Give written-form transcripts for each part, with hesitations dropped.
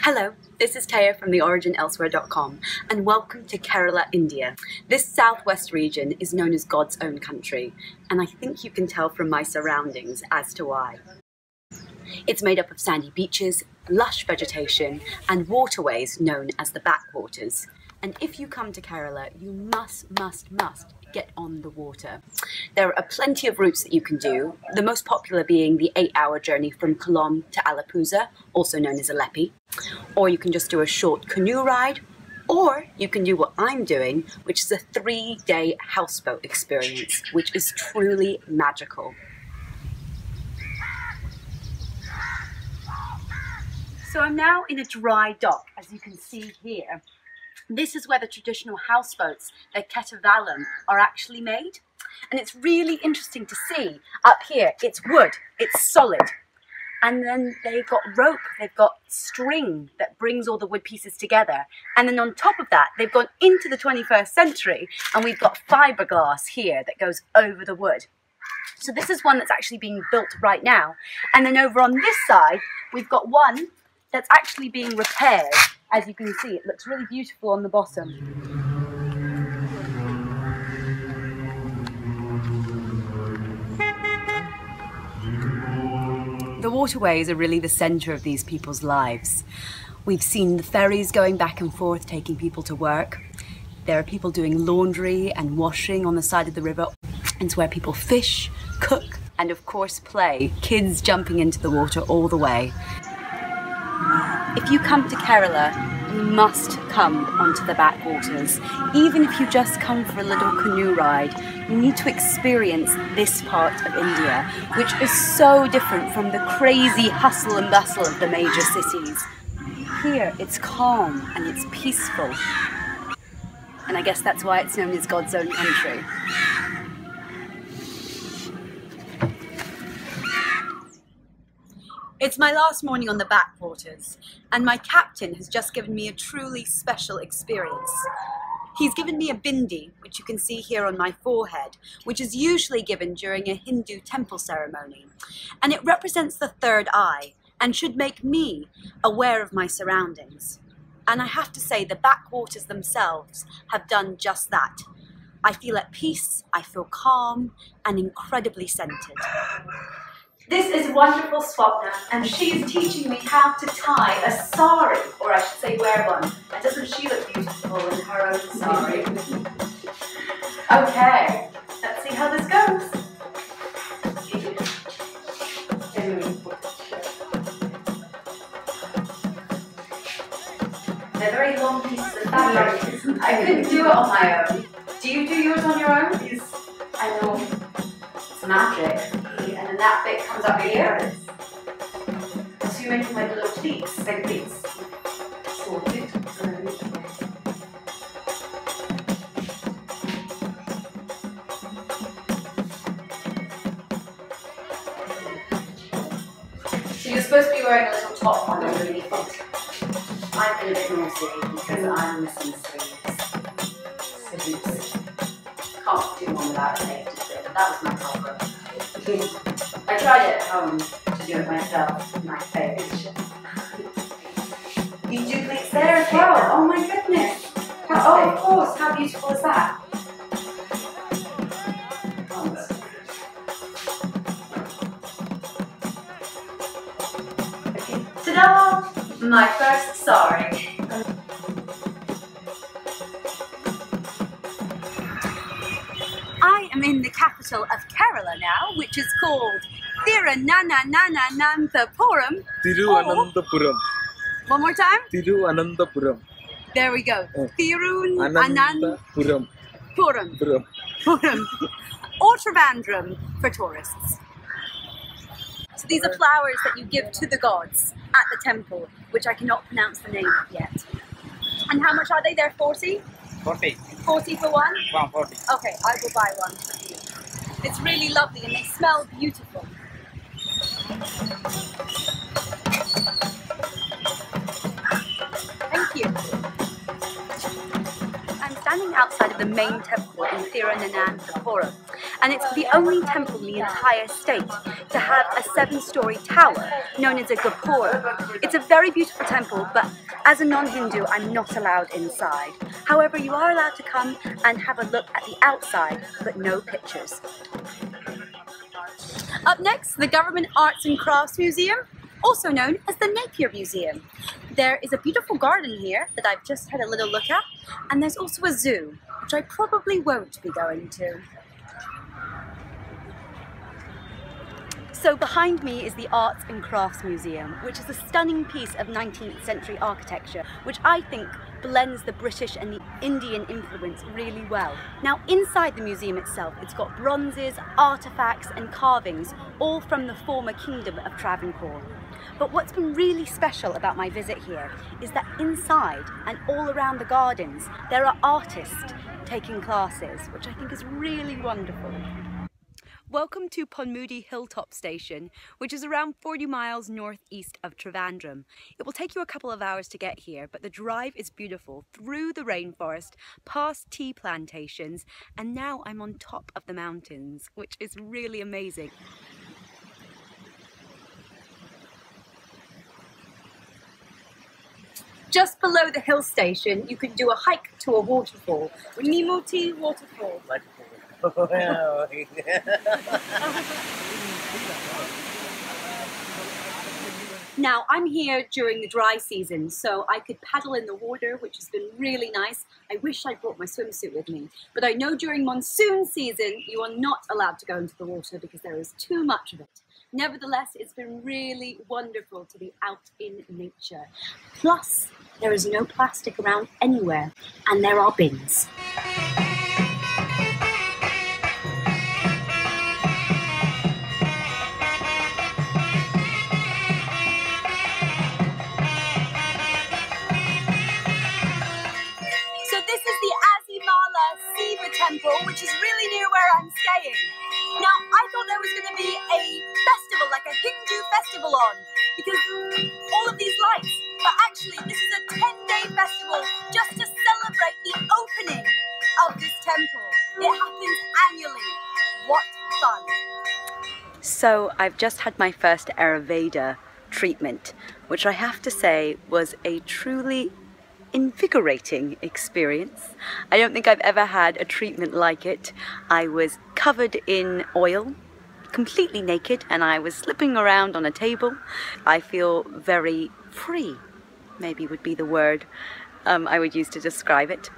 Hello, this is Taya from theoriginelsewhere.com and welcome to Kerala, India. This southwest region is known as God's own country, and I think you can tell from my surroundings as to why. It's made up of sandy beaches, lush vegetation, and waterways known as the backwaters. And if you come to Kerala, you must get on the water. There are plenty of routes that you can do, the most popular being the 8-hour journey from Kollam to Alappuzha, also known as Aleppi. Or you can just do a short canoe ride, or you can do what I'm doing, which is a 3-day houseboat experience, which is truly magical. So I'm now in a dry dock, as you can see here. This is where the traditional houseboats, the ketavalam, are actually made. And it's really interesting to see up here. It's wood, it's solid. And then they've got rope, they've got string that brings all the wood pieces together. And then on top of that, they've gone into the 21st century and we've got fiberglass here that goes over the wood. So this is one that's actually being built right now. And then over on this side, we've got one that's actually being repaired. As you can see, it looks really beautiful on the bottom. The waterways are really the centre of these people's lives. We've seen the ferries going back and forth, taking people to work. There are people doing laundry and washing on the side of the river. It's where people fish, cook, and of course play. Kids jumping into the water all the way. If you come to Kerala, you must come onto the backwaters. Even if you just come for a little canoe ride, you need to experience this part of India, which is so different from the crazy hustle and bustle of the major cities. Here, it's calm and it's peaceful. And I guess that's why it's known as God's own country. It's my last morning on the backwaters, and my captain has just given me a truly special experience. He's given me a bindi, which you can see here on my forehead, which is usually given during a Hindu temple ceremony. And it represents the third eye, and should make me aware of my surroundings. And I have to say, the backwaters themselves have done just that. I feel at peace, I feel calm, and incredibly centered. This is wonderful Swapna, and she is teaching me how to tie a sari, or I should say wear one. And doesn't she look beautiful in her own sari? Okay, let's see how this goes. They're very long pieces of fabric. I couldn't do it on my own. Do you do yours on your own? Yes. I know. It's magic. And then that bit comes up here. So you're making like little pleats. Like pleats. Sorted. So you're supposed to be wearing a little top on underneath it. I've been a bit naughty because I'm missing sleeves. Can't do one without a safety fit, but that was my problem. I tried it at home to do it myself, my favourite. You do pleats there as well? Oh my goodness! Oh, of course, how beautiful is that? Okay. Ta-da! My first sari. I am in the capital of Kerala now, which is called Thiruvananthapuram. Thiruvananthapuram. One more time? Thiruvananthapuram. There we go. Thiruvananthapuram. Or Trivandrum for tourists. So these are flowers that you give to the gods at the temple, which I cannot pronounce the name of yet. And how much are they? They're 40? 40. 40 for one? 40. Okay, I will buy one for you. It's really lovely and they smell beautiful. Thank you. I'm standing outside of the main temple in Thiruvananthapuram, and it's the only temple in the entire state to have a 7-story tower known as a gopura. It's a very beautiful temple, but as a non-Hindu, I'm not allowed inside. However, you are allowed to come and have a look at the outside, but no pictures. Up next, the Government Arts and Crafts Museum, also known as the Napier Museum. There is a beautiful garden here that I've just had a little look at, and there's also a zoo, which I probably won't be going to. So behind me is the Arts and Crafts Museum, which is a stunning piece of 19th century architecture, which I think blends the British and the Indian influence really well. Now inside the museum itself, it's got bronzes, artifacts and carvings, all from the former kingdom of Travancore. But what's been really special about my visit here is that inside and all around the gardens, there are artists taking classes, which I think is really wonderful. Welcome to Ponmudi Hilltop Station, which is around 40 miles northeast of Trivandrum. It will take you a couple of hours to get here, but the drive is beautiful through the rainforest, past tea plantations, and now I'm on top of the mountains, which is really amazing. Just below the hill station, you can do a hike to a waterfall, Nimuti Waterfall. Now I'm here during the dry season, so I could paddle in the water, which has been really nice. I wish I brought my swimsuit with me, but I know during monsoon season you are not allowed to go into the water because there is too much of it. Nevertheless, it's been really wonderful to be out in nature. Plus, there is no plastic around anywhere, and there are bins. Temple, which is really near where I'm staying. Now, I thought there was going to be a festival, like a Hindu festival on, because all of these lights, but actually this is a 10-day festival just to celebrate the opening of this temple. It happens annually. What fun. So I've just had my first Ayurveda treatment, which I have to say was a truly invigorating experience. I don't think I've ever had a treatment like it. I was covered in oil, completely naked, and I was slipping around on a table. I feel very free, maybe would be the word I would use to describe it.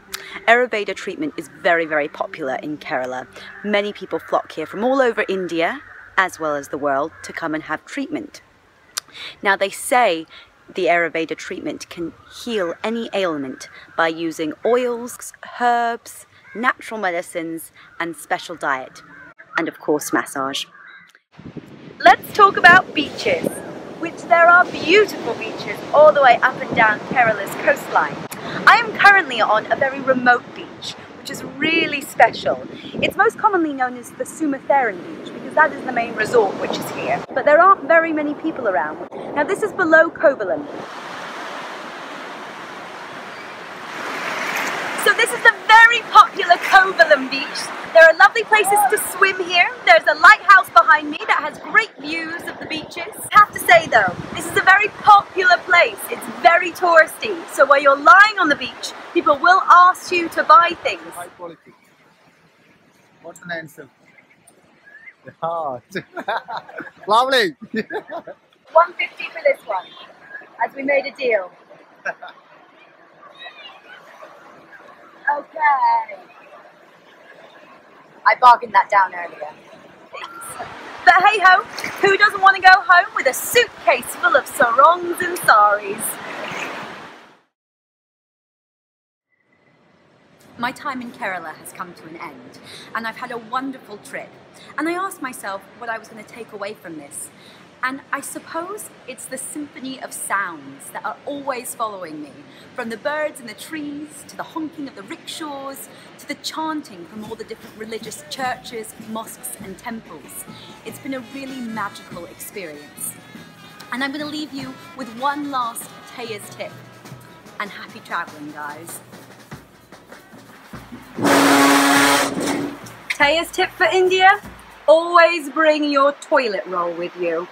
Ayurveda treatment is very, very popular in Kerala. Many people flock here from all over India, as well as the world, to come and have treatment. Now they say the Ayurveda treatment can heal any ailment by using oils, herbs, natural medicines, and special diet. And of course, massage. Let's talk about beaches, which there are beautiful beaches all the way up and down Kerala's coastline. I am currently on a very remote beach, which is really special. It's most commonly known as the Sumatheran beach because that is the main resort which is here. But there aren't very many people around. Now this is below Kovalam. So this is the very popular Kovalam beach. There are lovely places to swim here. There's a lighthouse behind me that has great views of the beaches. I have to say though, this is a very popular place. It's very touristy. So while you're lying on the beach, people will ask you to buy things. High quality. What's an answer? Yeah. Lovely. 150 for this one, as we made a deal. Okay. I bargained that down earlier. Thanks. But hey ho, who doesn't want to go home with a suitcase full of sarongs and saris? My time in Kerala has come to an end, and I've had a wonderful trip. And I asked myself what I was going to take away from this. And I suppose it's the symphony of sounds that are always following me. From the birds in the trees, to the honking of the rickshaws, to the chanting from all the different religious churches, mosques and temples. It's been a really magical experience. And I'm going to leave you with one last Taya's tip. And happy traveling, guys. Taya's tip for India? Always bring your toilet roll with you.